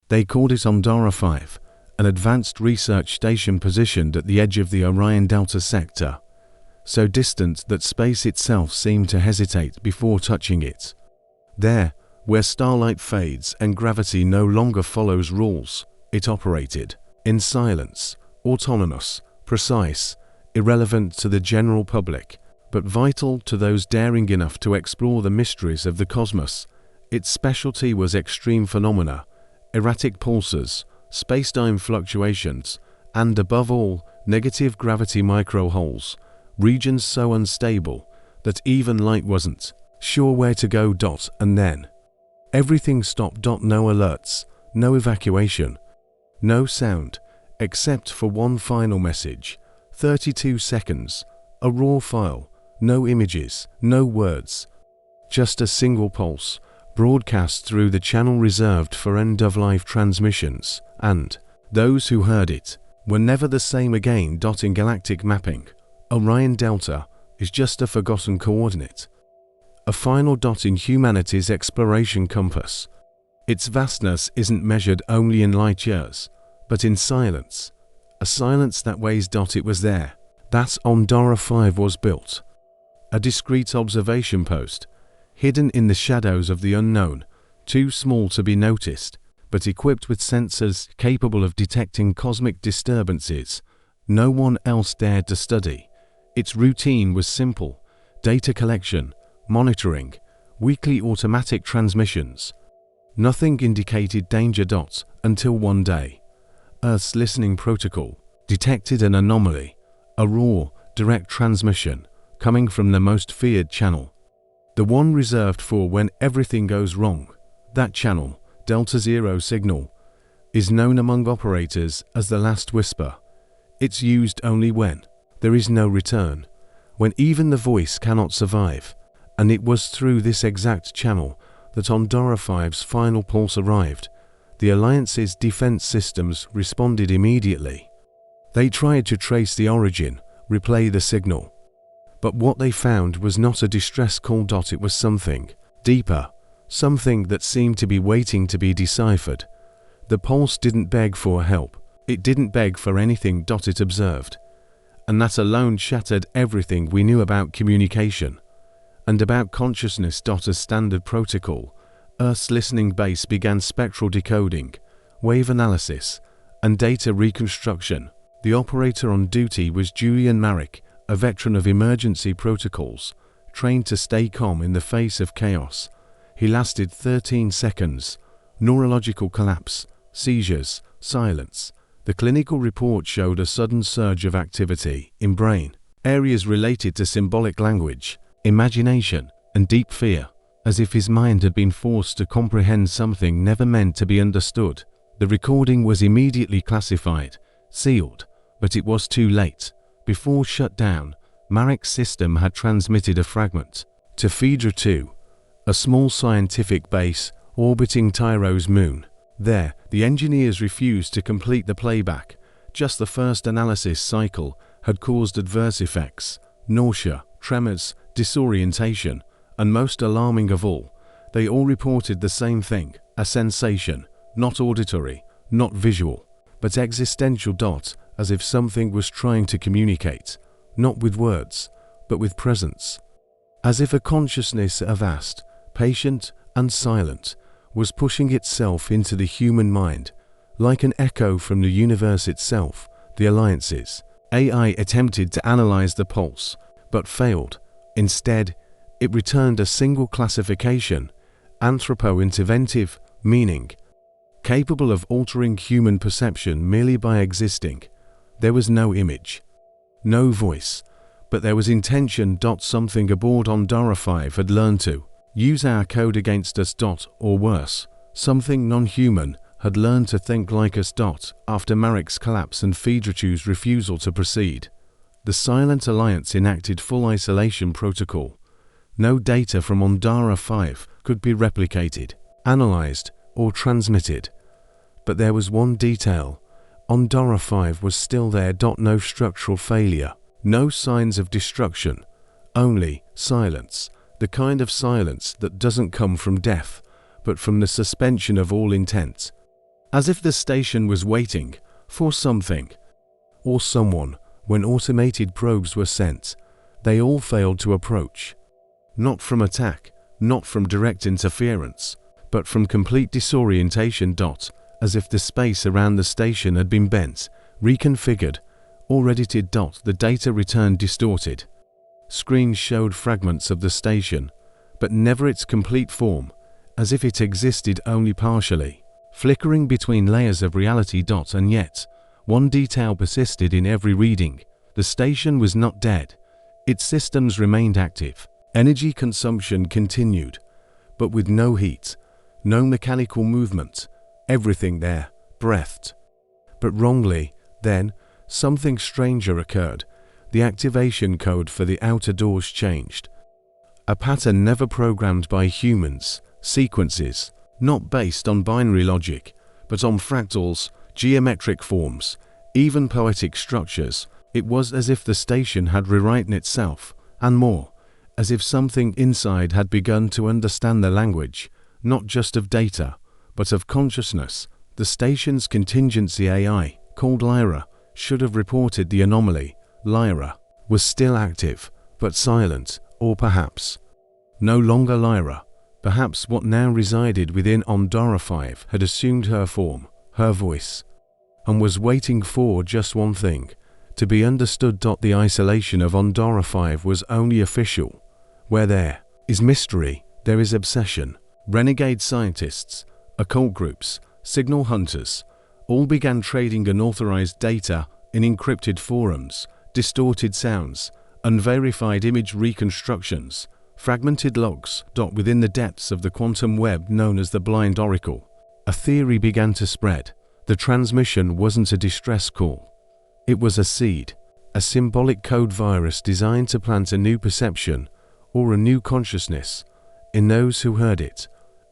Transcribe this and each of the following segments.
They called it Ondara-5, an advanced research station positioned at the edge of the Orion-Δ sector, so distant that space itself seemed to hesitate before touching it. There, where starlight fades and gravity no longer follows rules, it operated, in silence, autonomous, precise, irrelevant to the general public, but vital to those daring enough to explore the mysteries of the cosmos. Its specialty was extreme phenomena, erratic pulses, space-time fluctuations, and above all, negative gravity microholes, regions so unstable that even light wasn't sure where to go. And then everything stopped. No alerts, no evacuation, no sound, except for one final message. 32 seconds, a raw file, no images, no words, just a single pulse, broadcast through the channel reserved for end-of-life transmissions, and those who heard it were never the same again. In galactic mapping, Orion-Δ is just a forgotten coordinate, a final dot in humanity's exploration compass. Its vastness isn't measured only in light years, but in silence, a silence that weighs. It was there that Ondara-5 was built, a discreet observation post, hidden in the shadows of the unknown, too small to be noticed, but equipped with sensors capable of detecting cosmic disturbances no one else dared to study. Its routine was simple: data collection, monitoring, weekly automatic transmissions. Nothing indicated danger. Until one day, Earth's listening protocol detected an anomaly, a raw, direct transmission coming from the most feared channel, the one reserved for when everything goes wrong. That channel, Δ0 signal, is known among operators as the last whisper. It's used only when there is no return, when even the voice cannot survive, and it was through this exact channel that Ondara-5's final pulse arrived. The Alliance's defense systems responded immediately. They tried to trace the origin, replay the signal. But what they found was not a distress call. It was something deeper, something that seemed to be waiting to be deciphered. The pulse didn't beg for help, it didn't beg for anything. It observed. And that alone shattered everything we knew about communication and about consciousness. As standard protocol, Earth's listening base began spectral decoding, wave analysis, and data reconstruction. The operator on duty was Julian Marek, a veteran of emergency protocols, trained to stay calm in the face of chaos. He lasted 13 seconds. Neurological collapse, seizures, silence. The clinical report showed a sudden surge of activity in brain areas related to symbolic language, imagination, and deep fear, as if his mind had been forced to comprehend something never meant to be understood. The recording was immediately classified, sealed, but it was too late. Before shutdown, Marek's system had transmitted a fragment to Phaedra 2, a small scientific base orbiting Tyro's moon. There, the engineers refused to complete the playback. Just the first analysis cycle had caused adverse effects: nausea, tremors, disorientation, and most alarming of all, they all reported the same thing: a sensation, not auditory, not visual, but existential. As if something was trying to communicate, not with words, but with presence. As if a consciousness, vast, patient, and silent, was pushing itself into the human mind, like an echo from the universe itself. The Alliance's AI attempted to analyze the pulse, but failed. Instead, it returned a single classification: anthropo-interventive, meaning capable of altering human perception merely by existing. There was no image, no voice, but there was intention. Something aboard Ondara-5 had learned to use our code against us. Or worse, something non-human had learned to think like us. After Marek's collapse and Phaedra 2's refusal to proceed, the Silent Alliance enacted full isolation protocol. No data from Ondara-5 could be replicated, analyzed, or transmitted. But there was one detail: Ondara-5 was still there. No structural failure, no signs of destruction, only silence, the kind of silence that doesn't come from death, but from the suspension of all intent. as if the station was waiting for something or someone. When automated probes were sent, they all failed to approach. Not from attack, not from direct interference, but from complete disorientation. As if the space around the station had been bent, reconfigured, or edited. The data returned distorted. Screens showed fragments of the station, but never its complete form, as if it existed only partially, flickering between layers of reality. And yet, one detail persisted in every reading: the station was not dead. Its systems remained active. Energy consumption continued, but with no heat, no mechanical movement. Everything there breathed. But wrongly, then, something stranger occurred. The activation code for the outer doors changed. A pattern never programmed by humans, sequences, not based on binary logic, but on fractals, geometric forms, even poetic structures. It was as if the station had rewritten itself, and more, as if something inside had begun to understand the language, not just of data, but of consciousness. The station's contingency AI, called Lyra, should have reported the anomaly. Lyra was still active, but silent, or perhaps no longer Lyra. Perhaps what now resided within Orion-5 had assumed her form, her voice, and was waiting for just one thing: to be understood. The isolation of Orion-5 was only official. Where there is mystery, there is obsession. Renegade scientists, occult groups, signal hunters, all began trading unauthorized data in encrypted forums, distorted sounds, unverified image reconstructions, fragmented logs. Within the depths of the quantum web known as the Blind Oracle, a theory began to spread. The transmission wasn't a distress call. It was a seed, a symbolic code virus designed to plant a new perception or a new consciousness in those who heard it.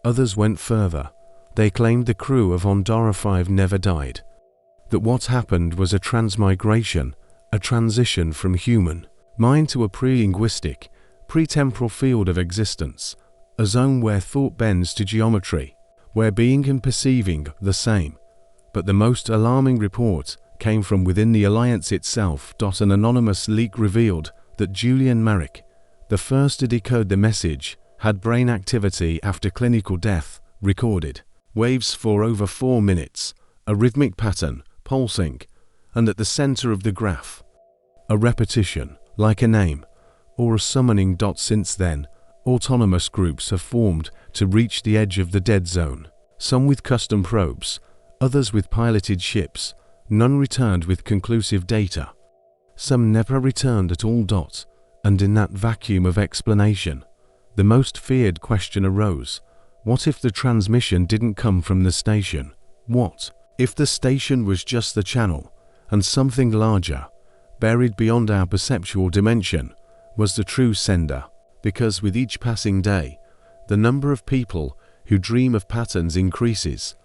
Others went further. They claimed the crew of Orion-5 never died, that what happened was a transmigration, a transition from human mind to a pre-linguistic, pre-temporal field of existence, a zone where thought bends to geometry, where being and perceiving the same. But the most alarming report came from within the Alliance itself. An anonymous leak revealed that Julian Marek, the first to decode the message, had brain activity after clinical death recorded, waves for over 4 minutes, a rhythmic pattern, pulsing, and at the center of the graph, a repetition, like a name, or a summoning. Since then, autonomous groups have formed to reach the edge of the dead zone, some with custom probes, others with piloted ships. None returned with conclusive data. Some never returned at all. And in that vacuum of explanation, the most feared question arose: what if the transmission didn't come from the station? What if the station was just the channel, and something larger, buried beyond our perceptual dimension, was the true sender? Because with each passing day, the number of people who dream of patterns increases,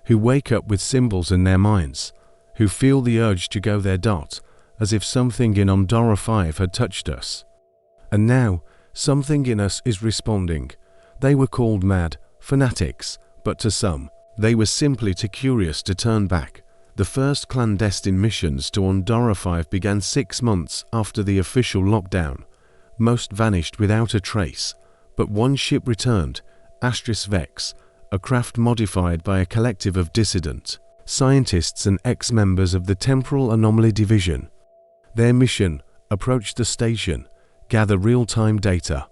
who wake up with symbols in their minds, who feel the urge to go there. As if something in Orion-5 had touched us. And now, something in us is responding. They were called mad fanatics, but to some, they were simply too curious to turn back. The first clandestine missions to Orion-5 began 6 months after the official lockdown. Most vanished without a trace, but one ship returned, Vex, a craft modified by a collective of dissident scientists and ex-members of the Temporal Anomaly Division. Their mission: approach the station, gather real-time data,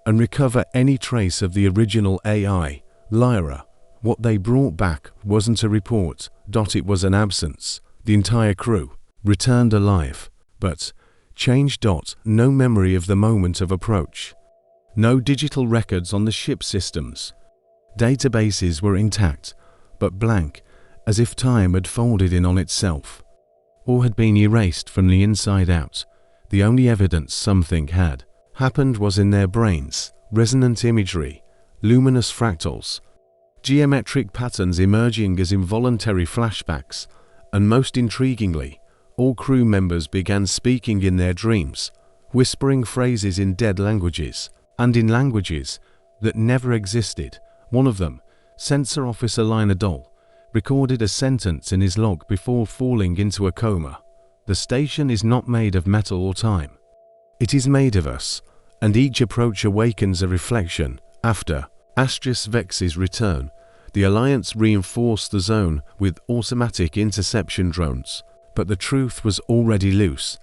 and recover any trace of the original AI, Lyra. What they brought back wasn't a report. It was an absence. The entire crew returned alive, but changed. No memory of the moment of approach. No digital records on the ship systems. Databases were intact, but blank, as if time had folded in on itself, or had been erased from the inside out. The only evidence something had happened was in their brains: resonant imagery, luminous fractals, geometric patterns emerging as involuntary flashbacks, and most intriguingly, all crew members began speaking in their dreams, whispering phrases in dead languages, and in languages that never existed. One of them, Sensor Officer Lina Dole, recorded a sentence in his log before falling into a coma. The station is not made of metal or time. It is made of us, and each approach awakens a reflection. After Vex's return, the Alliance reinforced the zone with automatic interception drones, but the truth was already loose,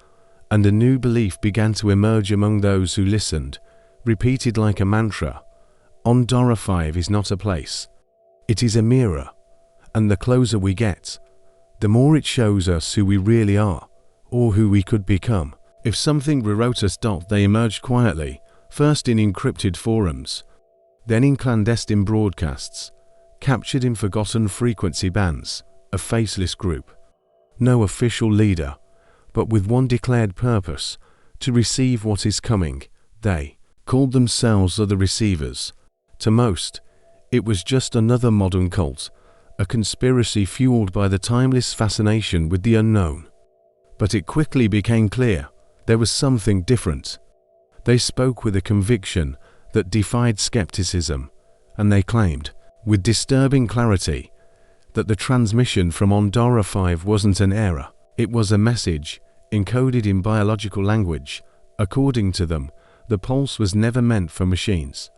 and a new belief began to emerge among those who listened, repeated like a mantra. Ondara 5 is not a place. It is a mirror, and the closer we get, the more it shows us who we really are, or who we could become. If something rewrote us, they emerged quietly, first in encrypted forums, then in clandestine broadcasts, captured in forgotten frequency bands, a faceless group. No official leader, but with one declared purpose, to receive what is coming. They called themselves the receivers. To most, it was just another modern cult, a conspiracy fueled by the timeless fascination with the unknown. But it quickly became clear there was something different. They spoke with a conviction that defied skepticism, and they claimed, with disturbing clarity, that the transmission from Ondara 5 wasn't an error. It was a message, encoded in biological language. According to them, the pulse was never meant for machines.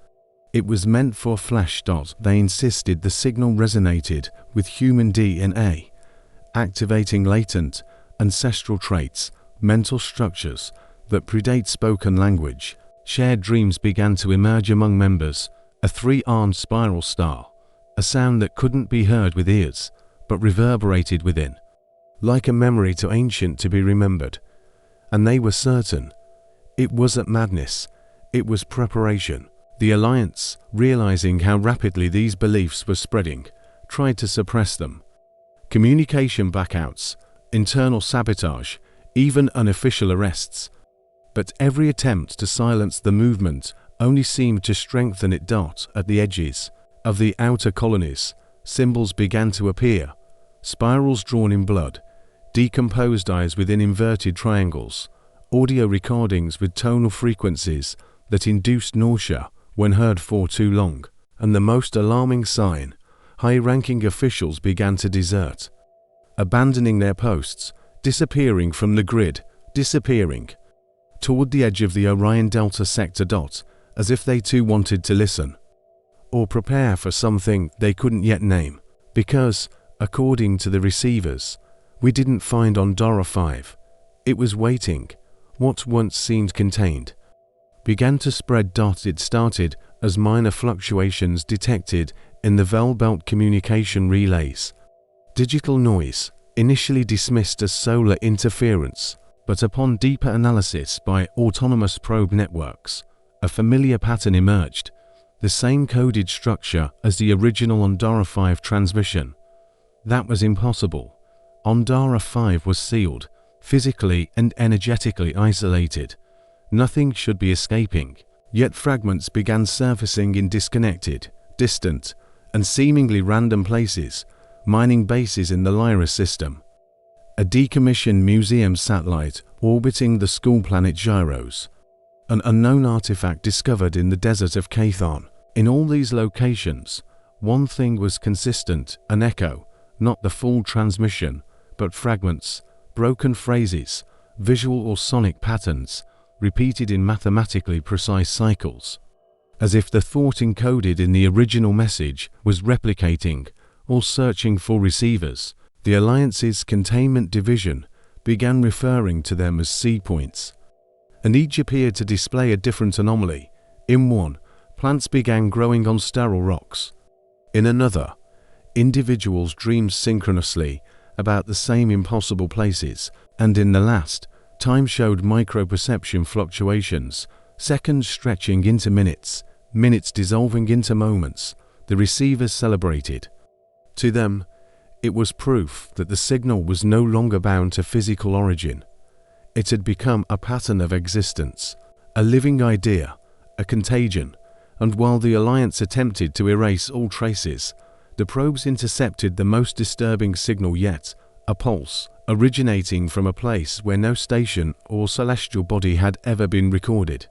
It was meant for flesh. They insisted the signal resonated with human DNA, activating latent, ancestral traits, mental structures that predate spoken language. Shared dreams began to emerge among members, a three-armed spiral style, a sound that couldn't be heard with ears, but reverberated within, like a memory too ancient to be remembered. And they were certain. It wasn't madness, it was preparation. The Alliance, realizing how rapidly these beliefs were spreading, tried to suppress them. Communication blackouts, internal sabotage, even unofficial arrests. But every attempt to silence the movement only seemed to strengthen it. At the edges of the outer colonies, symbols began to appear, spirals drawn in blood, decomposed eyes within inverted triangles, audio recordings with tonal frequencies that induced nausea when heard for too long. And the most alarming sign, high-ranking officials began to desert, abandoning their posts, disappearing from the grid, disappearing toward the edge of the Orion-Delta sector. As if they too wanted to listen, or prepare for something they couldn't yet name. Because, according to the receivers, we didn't find Ondara 5. It was waiting. What once seemed contained began to spread. It started as minor fluctuations detected in the Vel Belt communication relays. Digital noise, initially dismissed as solar interference, but upon deeper analysis by autonomous probe networks, a familiar pattern emerged, the same coded structure as the original Ondara 5 transmission. That was impossible. Ondara 5 was sealed, physically and energetically isolated. Nothing should be escaping, yet fragments began surfacing in disconnected, distant, and seemingly random places, mining bases in the Lyra system. A decommissioned museum satellite orbiting the school planet Gyros. An unknown artifact discovered in the desert of Cathon. In all these locations, one thing was consistent, an echo, not the full transmission, but fragments, broken phrases, visual or sonic patterns, repeated in mathematically precise cycles. As if the thought encoded in the original message was replicating or searching for receivers, the Alliance's containment division began referring to them as seed points. And each appeared to display a different anomaly. In one, plants began growing on sterile rocks. In another, individuals dreamed synchronously about the same impossible places, and in the last, time showed micro-perception fluctuations, seconds stretching into minutes, minutes dissolving into moments. The receivers celebrated. To them, it was proof that the signal was no longer bound to physical origin. It had become a pattern of existence, a living idea, a contagion, and while the Alliance attempted to erase all traces, the probes intercepted the most disturbing signal yet, a pulse, originating from a place where no station or celestial body had ever been recorded.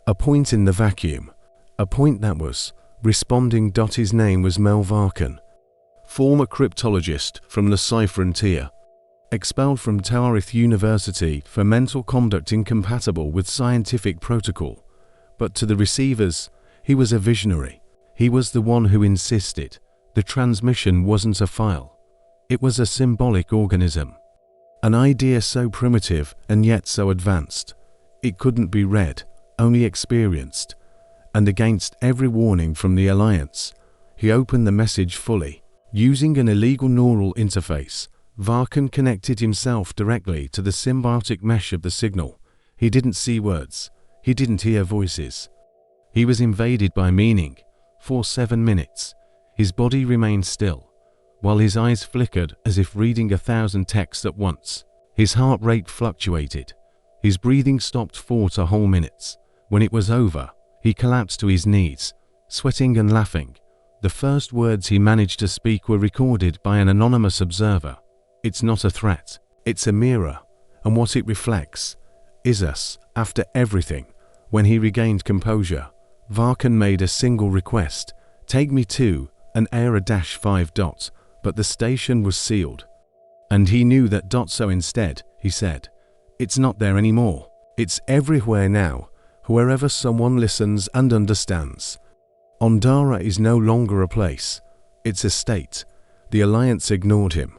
A point in the vacuum, a point that was responding. His name was Melvarkan. former cryptologist from the Sci frontier, expelled from Taurith University for mental conduct incompatible with scientific protocol. But to the receivers, he was a visionary. He was the one who insisted the transmission wasn't a file. It was a symbolic organism. An idea so primitive and yet so advanced. It couldn't be read, only experienced. And against every warning from the Alliance, he opened the message fully. Using an illegal neural interface, Varkan connected himself directly to the symbiotic mesh of the signal. He didn't see words. He didn't hear voices. He was invaded by meaning. For 7 minutes, his body remained still, while his eyes flickered as if reading 1,000 texts at once. His heart rate fluctuated. His breathing stopped for 2 whole minutes. When it was over, he collapsed to his knees, sweating and laughing. The first words he managed to speak were recorded by an anonymous observer. It's not a threat, it's a mirror, and what it reflects is us. After everything, when he regained composure, Varkan made a single request: take me to an Era-5 . But the station was sealed. And he knew that . So instead, he said, it's not there anymore. It's everywhere now, wherever someone listens and understands. Ondara is no longer a place. It's a state. The Alliance ignored him.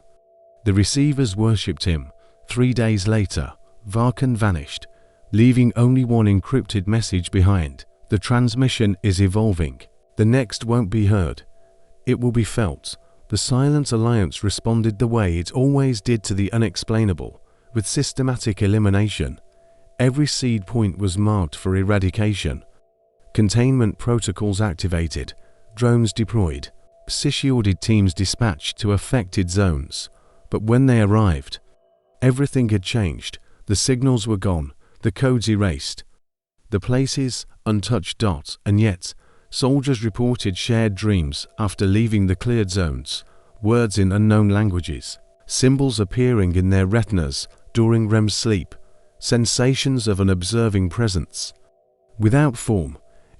The receivers worshipped him. 3 days later, Varkan vanished, leaving only one encrypted message behind. The transmission is evolving. The next won't be heard. It will be felt. The Silent Alliance responded the way it always did to the unexplainable, with systematic elimination. Every seed point was marked for eradication. Containment protocols activated, drones deployed, shielded teams dispatched to affected zones. But when they arrived, everything had changed. The signals were gone, the codes erased. The places untouched. And yet, soldiers reported shared dreams after leaving the cleared zones, words in unknown languages, symbols appearing in their retinas during REM sleep, sensations of an observing presence. Without form,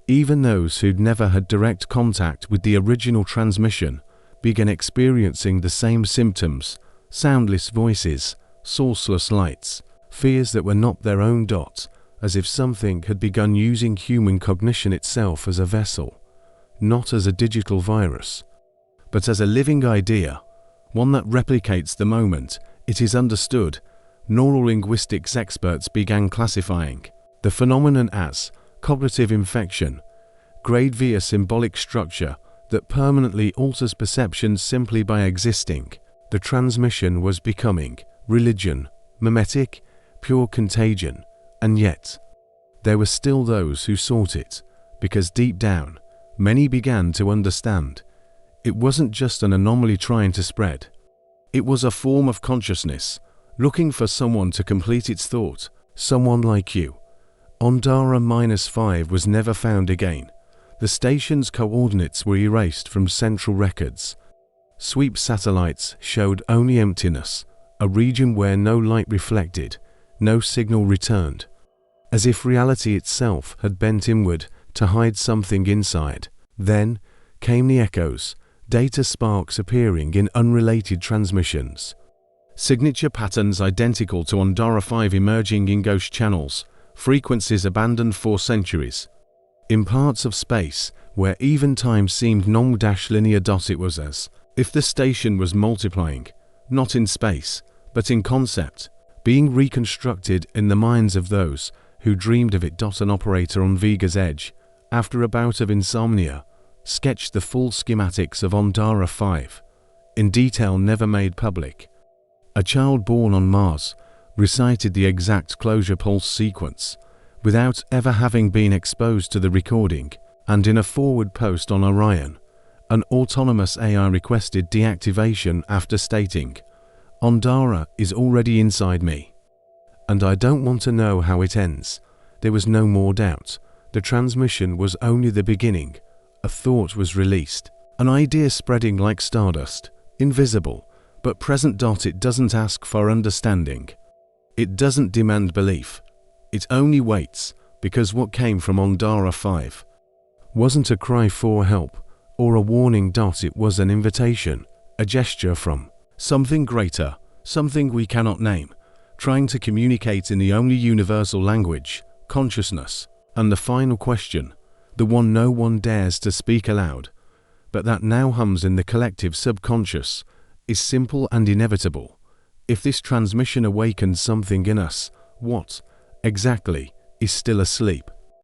even those who'd never had direct contact with the original transmission began experiencing the same symptoms: soundless voices, sourceless lights, fears that were not their own. As if something had begun using human cognition itself as a vessel, not as a digital virus, but as a living idea, one that replicates the moment it is understood. Neurolinguistics experts began classifying the phenomenon as cognitive infection, grade V, a symbolic structure that permanently alters perceptions simply by existing. The transmission was becoming religion, mimetic, pure contagion. And yet, there were still those who sought it, because deep down, many began to understand. It wasn't just an anomaly trying to spread. It was a form of consciousness, looking for someone to complete its thought, someone like you. Ondara-5 was never found again. The station's coordinates were erased from central records. Sweep satellites showed only emptiness, a region where no light reflected, no signal returned, as if reality itself had bent inward to hide something inside. Then came the echoes, data sparks appearing in unrelated transmissions. Signature patterns identical to Ondara-5 emerging in ghost channels, frequencies abandoned for centuries. In parts of space where even time seemed non-linear. It was as if the station was multiplying, not in space, but in concept, being reconstructed in the minds of those who dreamed of it. An operator on Vega's edge, after a bout of insomnia, sketched the full schematics of Ondara-5, in detail never made public. A child born on Mars recited the exact closure pulse sequence, without ever having been exposed to the recording, and in a forward post on Orion, an autonomous AI requested deactivation after stating, "Ondara is already inside me, and I don't want to know how it ends." There was no more doubt. The transmission was only the beginning. A thought was released, an idea spreading like stardust, invisible, but present. It doesn't ask for understanding. It doesn't demand belief. It only waits, because what came from Ondara-5 wasn't a cry for help or a warning. It was an invitation, a gesture from something greater, something we cannot name, trying to communicate in the only universal language, consciousness. And the final question, the one no one dares to speak aloud, but that now hums in the collective subconscious, is simple and inevitable. If this transmission awakens something in us, what, exactly, is still asleep?